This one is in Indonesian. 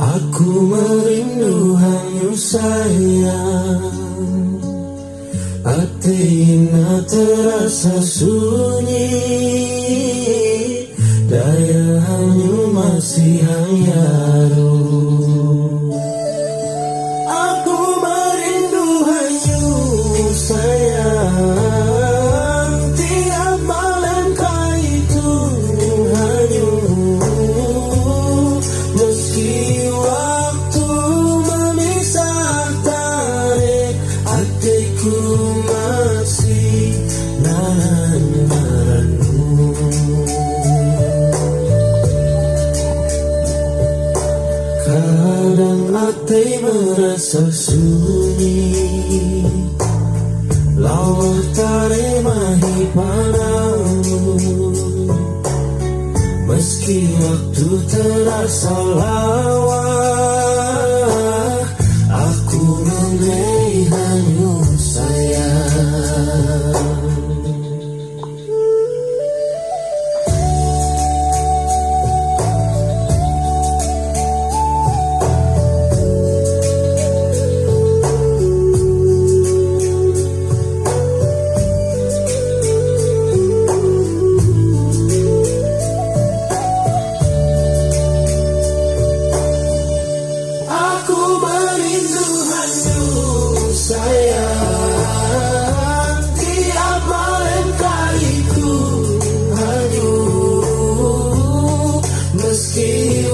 Aku merindu hanya sayang, hatinya terasa sunyi, daya hanya masih hayaru. Aku merindu hanya sayang, tiap malam kau itu hanya, meski waktu memisahkan, hatiku masih nahan-nahanmu. Kadang hati merasa sunyi, lawah taremahi padamu, meski waktu terasa lawah, aku mengenai hanya sayang. Sayang, tiap malam kali ku hanyut, meski